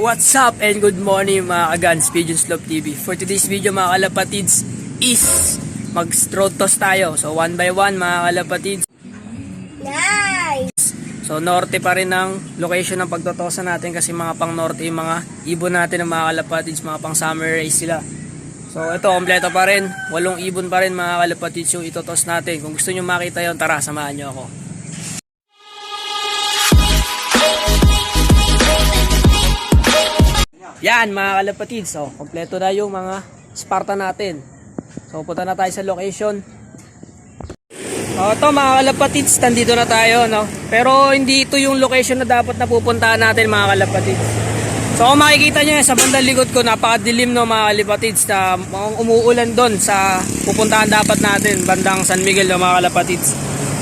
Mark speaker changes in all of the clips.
Speaker 1: What's up and good morning mga ka-Guns, Pigeon Slope TV. For today's video mga kalapatids is mag-road toss tayo. So one by one mga kalapatids.
Speaker 2: Nice!
Speaker 1: So norte pa rin ang location ng pagtotosan natin kasi mga pang norte yung mga ibon natin ng mga kalapatids, mga pang summer race sila. So ito kompleto pa rin, 8 ibon pa rin mga kalapatids yung itotos natin. Kung gusto nyo makita yun, tara samahan nyo ako. Yan mga kalapatids, so kompleto na yung mga Sparta natin. So punta na tayo sa location. Ito mga kalapatids, nandito na tayo, no? Pero hindi ito yung location na dapat na pupuntahan natin mga kalapatids. So kung makikita nyo sa bandang likod ko, napakadilim no mga kalapatids, na umuulan doon sa pupuntahan dapat natin, bandang San Miguel no mga kalapatids.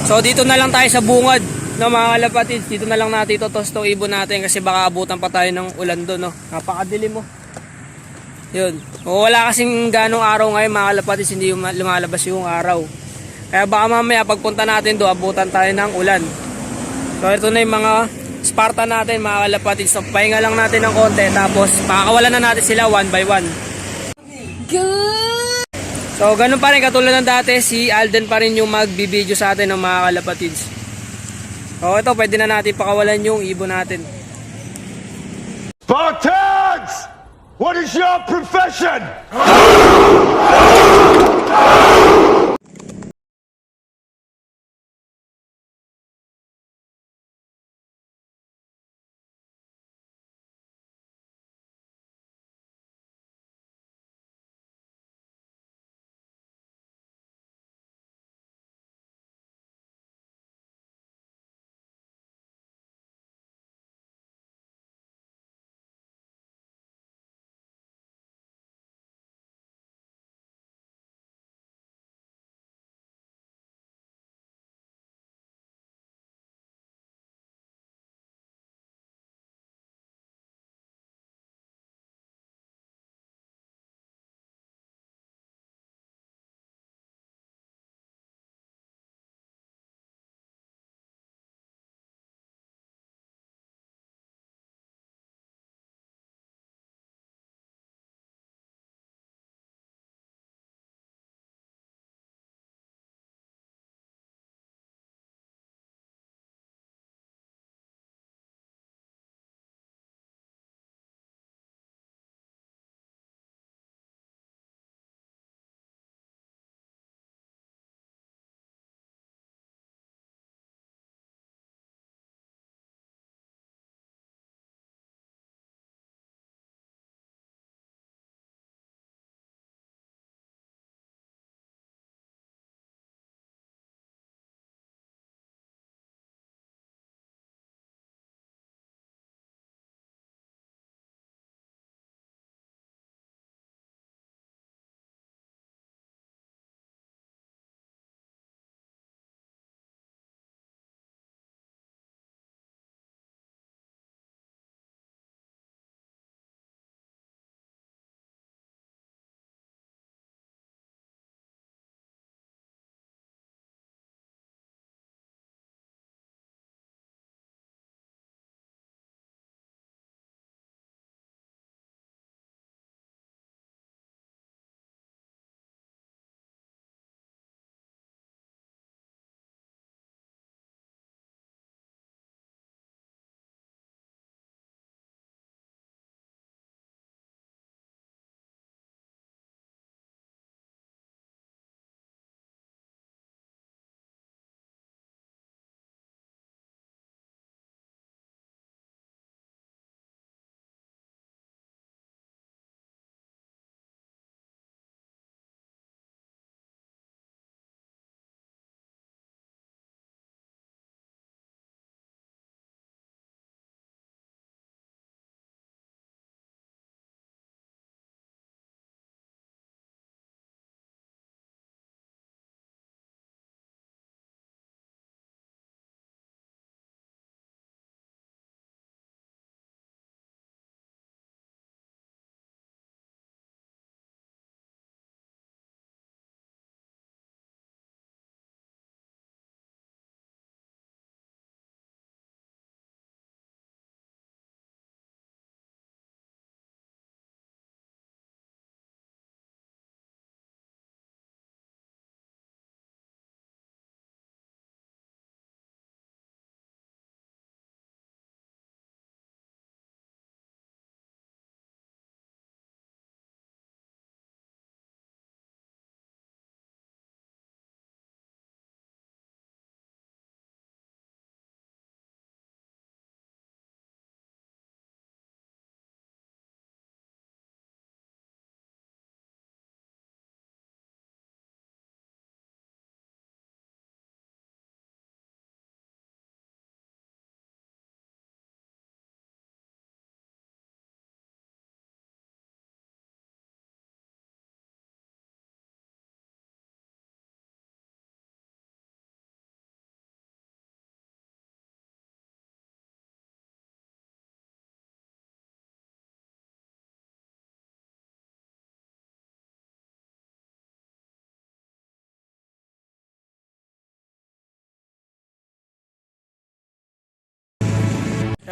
Speaker 1: So dito na lang tayo sa bungad no mga kalapatids, dito na lang natin itotos tong ibon natin kasi baka abutan pa tayo ng ulan doon, no? Napakadilim mo. Yun. O wala kasing ganong araw ngayon mga kalapatids, hindi lumalabas yung araw. Kaya baka mamaya pagpunta natin doon, abutan tayo ng ulan. So ito na yung mga Sparta natin mga kalapatids. So pahinga lang natin ng konti, tapos pakakawalan na natin sila one by one.
Speaker 2: Good!
Speaker 1: So ganun pa rin, katulad ng dati, si Alden pa rin yung magbibideo sa atin ng mga kalapatids. So ito, pwede na natin pakawalan yung ibon natin.
Speaker 3: Spartans! What is your profession?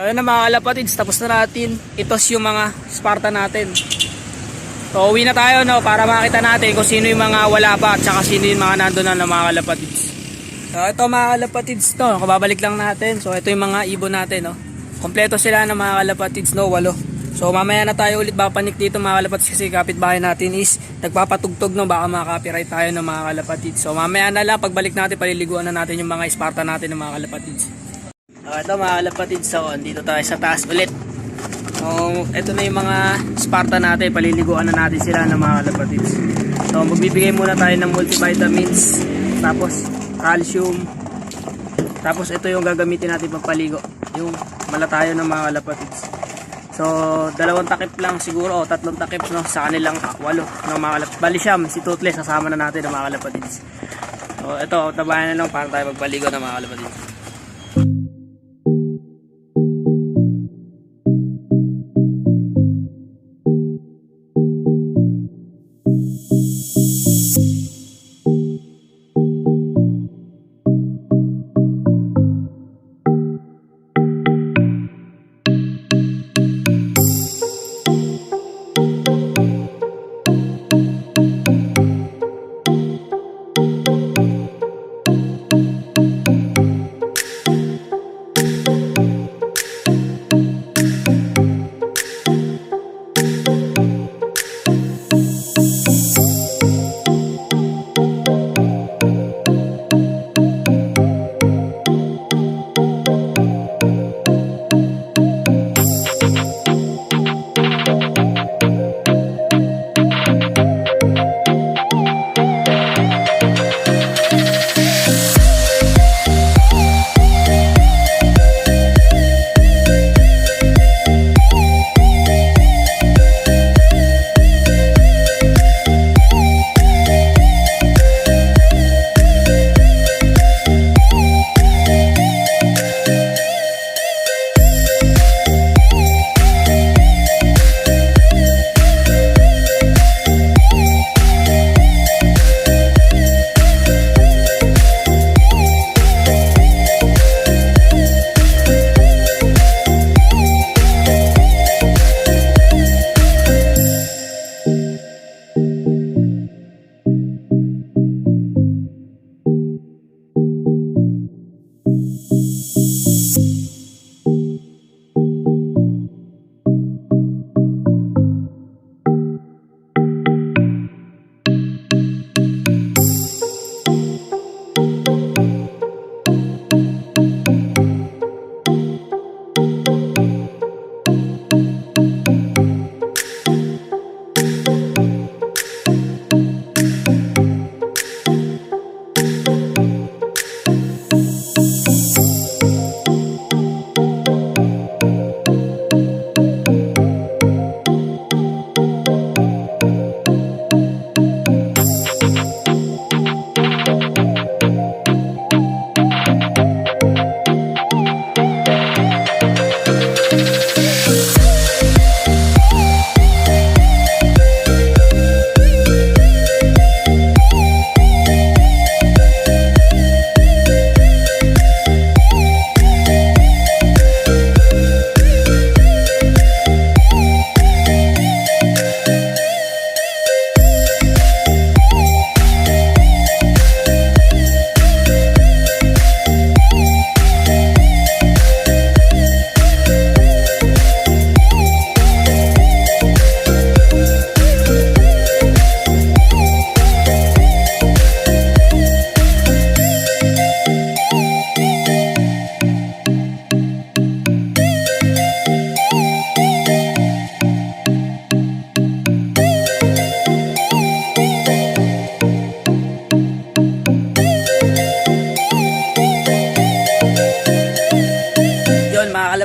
Speaker 1: Ayun na mga kalapatids, tapos na natin itos yung mga Spartan natin. So uwi na tayo, no, para makita natin kung sino yung mga wala pa at saka sino yung mga nandun na mga kalapatids. So ito mga kalapatids, no, kababalik lang natin. So ito yung mga ibon natin, no. Kompleto sila ng mga kalapatids, no, 8. So mamaya na tayo ulit bapanik dito mga kalapatids kasi kapitbahay natin is nagpapatugtog, no, baka maka-copyright tayo ng mga kalapatids. So mamaya na lang pagbalik natin paliliguan na natin yung mga Spartan natin ng mga kalapatids. So ito mga kalapatids, so dito tayo sa taas ulit. So ito na yung mga Spartan natin, paliliguan na natin sila ng mga kalapatids. So magbibigay muna tayo ng multivitamins, tapos calcium, tapos ito yung gagamitin natin pampaligo, yung malatayo ng mga kalapatids. So 2 takip lang siguro o 3 takip, no, sa kanilang 8 ng mga kalapatids. Bali siyam, si Toothless kasama na natin ng mga kalapatids. So ito, tabayan na lang para tayo magpaligo ng mga kalapatids.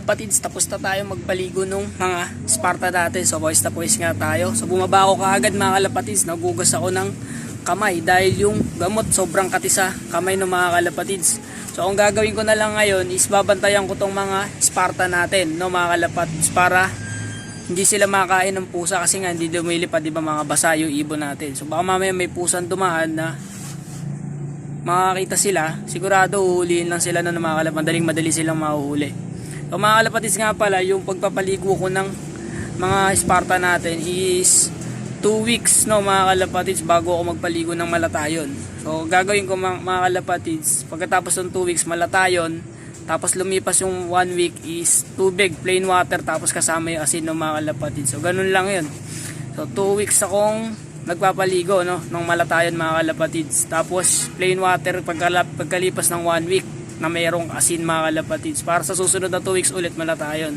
Speaker 1: kalapatids, tapos na tayo magpaligo nung mga Sparta natin. So boys na boys nga tayo. So bumaba ako kaagad mga kalapatids, nagugas ako ng kamay dahil yung gamot sobrang katisa kamay ng mga kalapatids. So ang gagawin ko na lang ngayon is babantayan ko tong mga Sparta natin, no mga kalapatids, para hindi sila makain ng pusa kasi nga hindi lumilipad, di ba, mga basa yung ibon natin. So baka mamaya may pusang dumaan na makakita sila, sigurado uhulihin lang sila ng mga kalapatids, madali silang mahuhuli. So mga kalapatids nga pala, yung pagpapaligo ko ng mga Sparta natin is 2 weeks no mga kalapatids bago ako magpaligo ng malatayon. So gagawin ko mga kalapatids, pagkatapos ng 2 weeks malatayon, tapos lumipas yung 1 week is tubig, plain water, tapos kasama yung asin no mga kalapatids. So ganun lang yun. So 2 weeks akong nagpapaligo no ng malatayon mga kalapatids. Tapos plain water pagkalipas ng 1 week na mayroong asin mga kalapatids. Para sa susunod na 2 weeks ulit malatayon.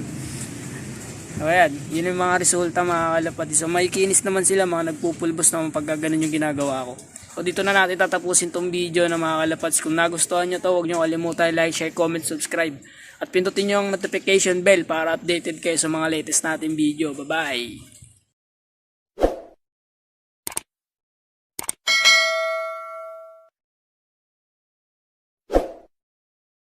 Speaker 1: So ayan, yun yung mga resulta mga kalapatids. So may kinis naman sila, mga nagpupulbos naman pag ganun yung ginagawa ko. So dito na natin tatapusin tong video na mga kalapatids. Kung nagustuhan nyo to, huwag nyo kalimutan like, share, comment, subscribe. At pindutin nyo ang notification bell para updated kayo sa mga latest natin video. Bye bye!